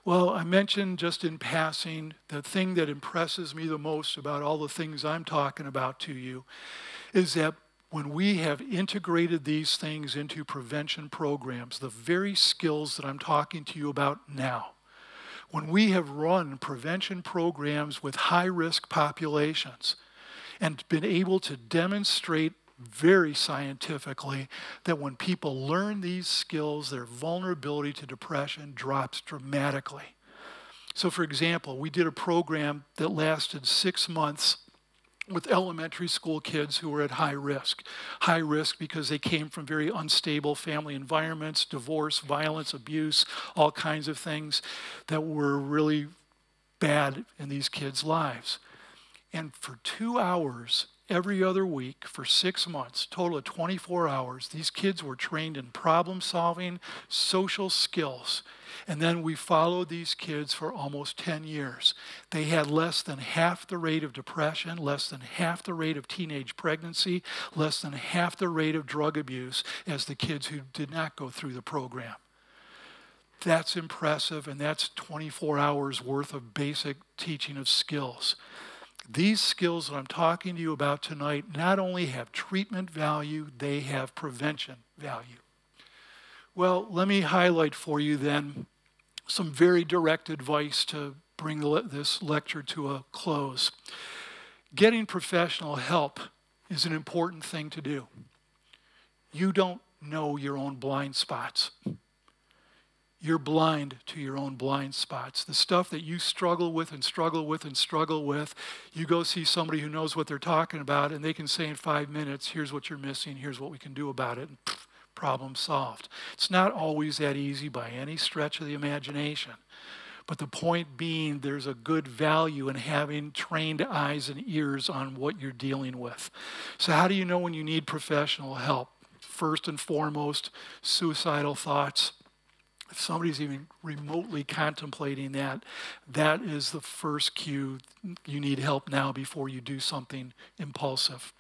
Well, I mentioned just in passing, the thing that impresses me the most about all the things I'm talking about to you is that when we have integrated these things into prevention programs, the very skills that I'm talking to you about now, when we have run prevention programs with high-risk populations and been able to demonstrate very scientifically that when people learn these skills, their vulnerability to depression drops dramatically. So for example, we did a program that lasted 6 months with elementary school kids who were at high risk. High risk because they came from very unstable family environments, divorce, violence, abuse, all kinds of things that were really bad in these kids' lives. And for 2 hours every other week for 6 months, total of 24 hours, these kids were trained in problem solving, social skills. And then we followed these kids for almost 10 years. They had less than half the rate of depression, less than half the rate of teenage pregnancy, less than half the rate of drug abuse as the kids who did not go through the program. That's impressive, and that's 24 hours worth of basic teaching of skills. These skills that I'm talking to you about tonight not only have treatment value, they have prevention value. Well, let me highlight for you then some very direct advice to bring this lecture to a close. Getting professional help is an important thing to do. You don't know your own blind spots. You're blind to your own blind spots. The stuff that you struggle with and struggle with and struggle with, you go see somebody who knows what they're talking about, and they can say in 5 minutes, here's what you're missing, here's what we can do about it, and problem solved. It's not always that easy by any stretch of the imagination. But the point being, there's a good value in having trained eyes and ears on what you're dealing with. So how do you know when you need professional help? First and foremost, suicidal thoughts. If somebody's even remotely contemplating that, that is the first cue. You need help now before you do something impulsive.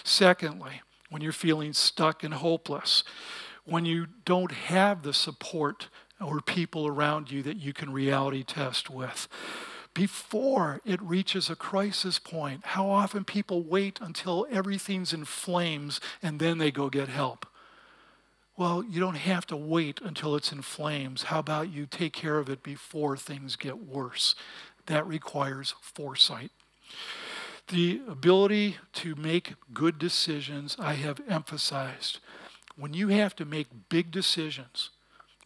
Secondly, when you're feeling stuck and hopeless, when you don't have the support or people around you that you can reality test with. Before it reaches a crisis point, how often people wait until everything's in flames and then they go get help. Well, you don't have to wait until it's in flames. How about you take care of it before things get worse? That requires foresight. The ability to make good decisions, I have emphasized. When you have to make big decisions,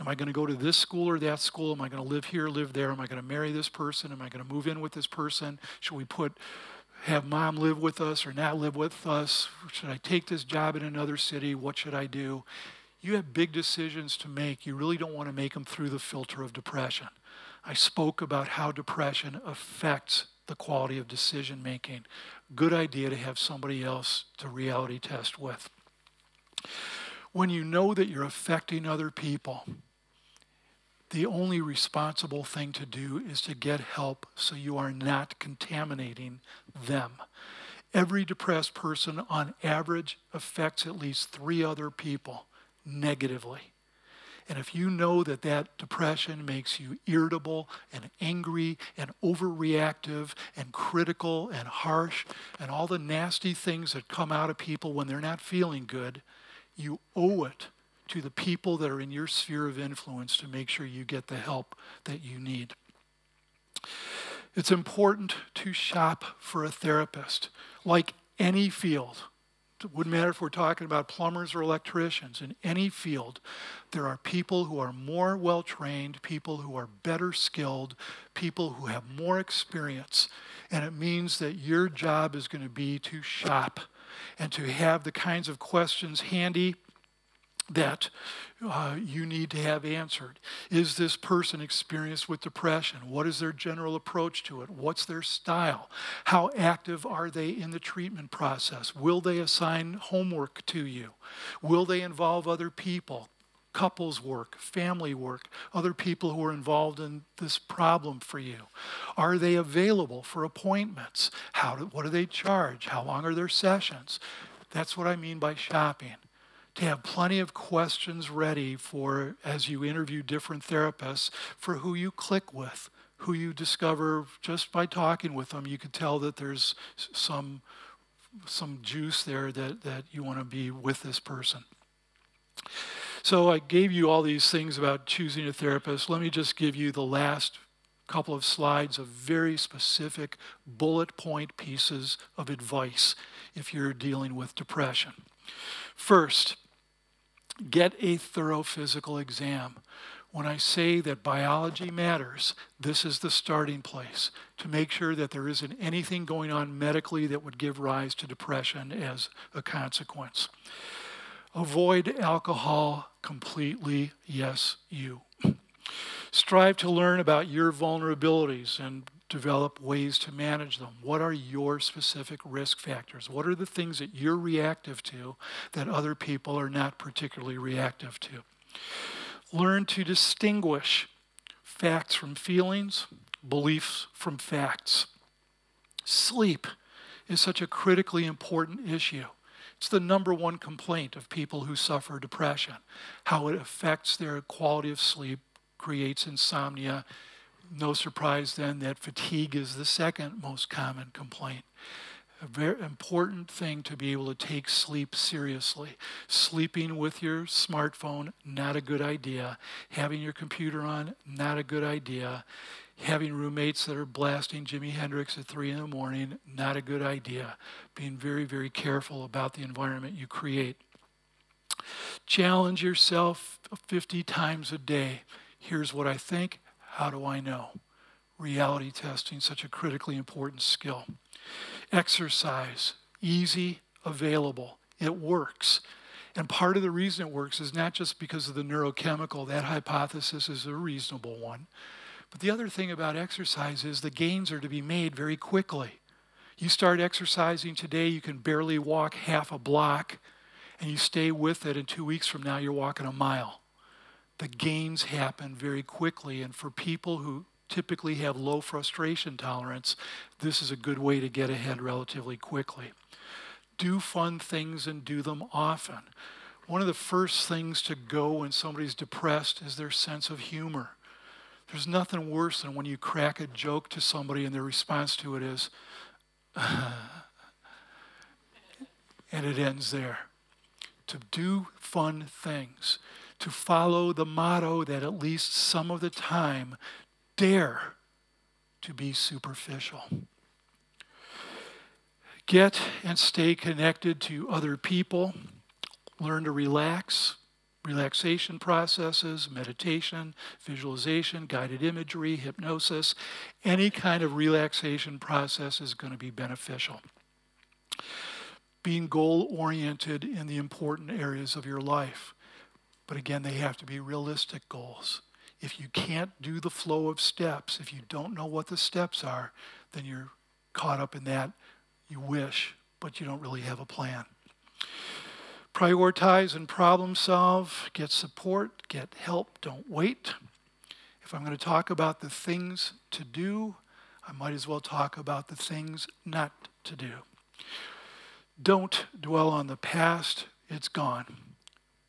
am I going to go to this school or that school? Am I going to live here, live there? Am I going to marry this person? Am I going to move in with this person? Should we have mom live with us or not live with us? Should I take this job in another city? What should I do? You have big decisions to make. You really don't want to make them through the filter of depression. I spoke about how depression affects the quality of decision making. Good idea to have somebody else to reality test with. When you know that you're affecting other people, the only responsible thing to do is to get help so you are not contaminating them. Every depressed person on average affects at least 3 other people negatively. And if you know that that depression makes you irritable and angry and overreactive and critical and harsh and all the nasty things that come out of people when they're not feeling good, you owe it to the people that are in your sphere of influence to make sure you get the help that you need. It's important to shop for a therapist. Like any field, it wouldn't matter if we're talking about plumbers or electricians. In any field, there are people who are more well-trained, people who are better skilled, people who have more experience. And it means that your job is going to be to shop and to have the kinds of questions handy that you need to have answered. Is this person experienced with depression? What is their general approach to it? What's their style? How active are they in the treatment process? Will they assign homework to you? Will they involve other people? Couples work, family work, other people who are involved in this problem for you? Are they available for appointments? What do they charge? How long are their sessions? That's what I mean by shopping. To have plenty of questions ready for, as you interview different therapists, for who you click with, who you discover just by talking with them. You could tell that there's some juice there that you want to be with this person. So I gave you all these things about choosing a therapist. Let me just give you the last couple of slides of very specific bullet point pieces of advice if you're dealing with depression. First, get a thorough physical exam. When I say that biology matters, this is the starting place to make sure that there isn't anything going on medically that would give rise to depression as a consequence. Avoid alcohol completely, yes, you. Strive to learn about your vulnerabilities and develop ways to manage them. What are your specific risk factors? What are the things that you're reactive to that other people are not particularly reactive to? Learn to distinguish facts from feelings, beliefs from facts. Sleep is such a critically important issue. It's the #1 complaint of people who suffer depression. How it affects their quality of sleep, creates insomnia. No surprise then that fatigue is the second most common complaint. A very important thing to be able to take sleep seriously. Sleeping with your smartphone, not a good idea. Having your computer on, not a good idea. Having roommates that are blasting Jimi Hendrix at 3 in the morning, not a good idea. Being very, very careful about the environment you create. Challenge yourself 50 times a day. Here's what I think. How do I know? Reality testing, such a critically important skill. Exercise, easy, available. It works. And part of the reason it works is not just because of the neurochemical. That hypothesis is a reasonable one. But the other thing about exercise is the gains are to be made very quickly. You start exercising today, you can barely walk half a block, and you stay with it, and 2 weeks from now you're walking a mile. The gains happen very quickly, and for people who typically have low frustration tolerance, this is a good way to get ahead relatively quickly. Do fun things and do them often. One of the first things to go when somebody's depressed is their sense of humor. There's nothing worse than when you crack a joke to somebody and their response to it is, and it ends there. To do fun things. To follow the motto that at least some of the time, dare to be superficial. Get and stay connected to other people. Learn to relax. Relaxation processes, meditation, visualization, guided imagery, hypnosis. Any kind of relaxation process is going to be beneficial. Being goal-oriented in the important areas of your life. But again, they have to be realistic goals. If you can't do the flow of steps, if you don't know what the steps are, then you're caught up in that. You wish, but you don't really have a plan. Prioritize and problem solve. Get support, get help, don't wait. If I'm going to talk about the things to do, I might as well talk about the things not to do. Don't dwell on the past, it's gone.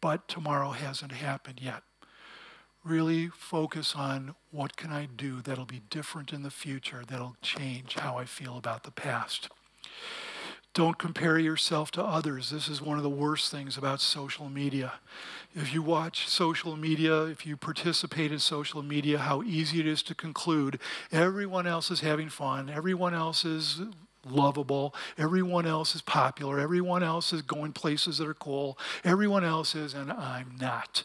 But tomorrow hasn't happened yet. Really focus on what can I do that'll be different in the future, that'll change how I feel about the past. Don't compare yourself to others. This is one of the worst things about social media. If you watch social media, if you participate in social media, how easy it is to conclude everyone else is having fun, everyone else is lovable, everyone else is popular, everyone else is going places that are cool, everyone else is, and I'm not.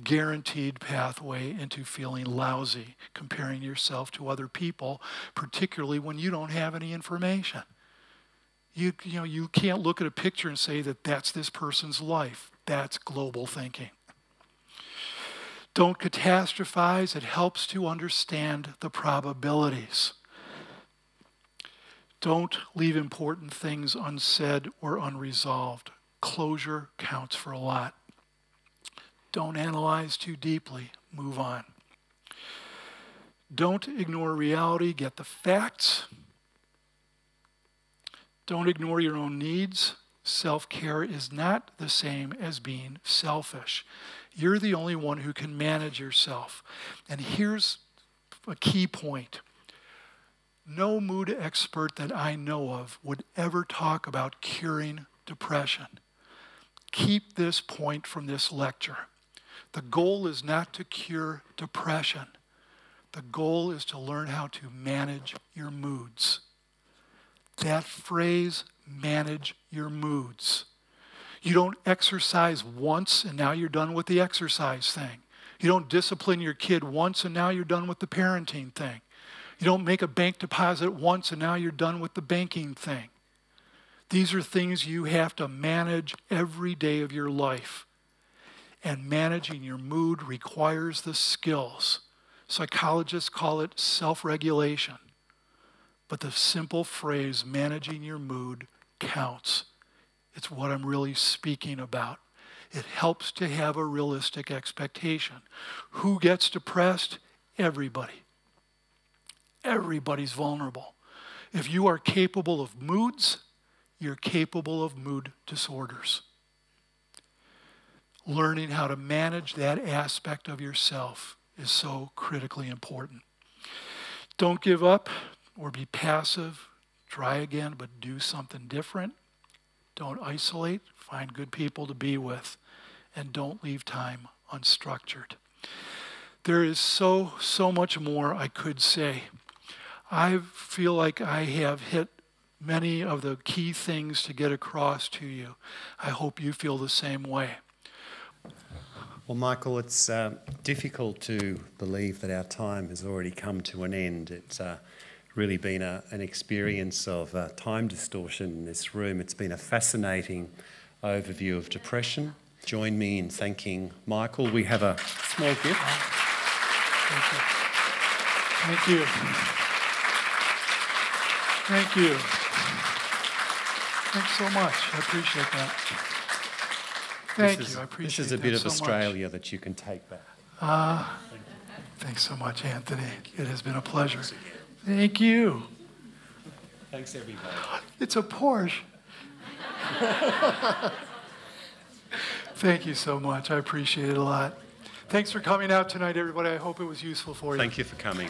Guaranteed pathway into feeling lousy, comparing yourself to other people, particularly when you don't have any information. You know, you can't look at a picture and say that that's this person's life. That's global thinking. Don't catastrophize. It helps to understand the probabilities. Don't leave important things unsaid or unresolved. Closure counts for a lot. Don't analyze too deeply. Move on. Don't ignore reality. Get the facts. Don't ignore your own needs. Self-care is not the same as being selfish. You're the only one who can manage yourself. And here's a key point. No mood expert that I know of would ever talk about curing depression. Keep this point from this lecture. The goal is not to cure depression. The goal is to learn how to manage your moods. That phrase, manage your moods. You don't exercise once and now you're done with the exercise thing. You don't discipline your kid once and now you're done with the parenting thing. You don't make a bank deposit once and now you're done with the banking thing. These are things you have to manage every day of your life. And managing your mood requires the skills. Psychologists call it self-regulation. But the simple phrase, managing your mood, counts. It's what I'm really speaking about. It helps to have a realistic expectation. Who gets depressed? Everybody. Everybody's vulnerable. If you are capable of moods, you're capable of mood disorders. Learning how to manage that aspect of yourself is so critically important. Don't give up or be passive. Try again, but do something different. Don't isolate. Find good people to be with. And don't leave time unstructured. There is so much more I could say. I feel like I have hit many of the key things to get across to you. I hope you feel the same way. Well, Michael, it's difficult to believe that our time has already come to an end. It's really been an experience of time distortion in this room. It's been a fascinating overview of depression. Join me in thanking Michael. We have a small gift. Thank you. Thank you. Thank you. Thanks so much. I appreciate that. Thank you. I appreciate that. This is a bit of Australia that you can take back. Thanks so much, Anthony. It has been a pleasure. Thank you. Thanks, everybody. It's a Porsche. Thank you so much. I appreciate it a lot. Thanks for coming out tonight, everybody. I hope it was useful for you. Thank you for coming.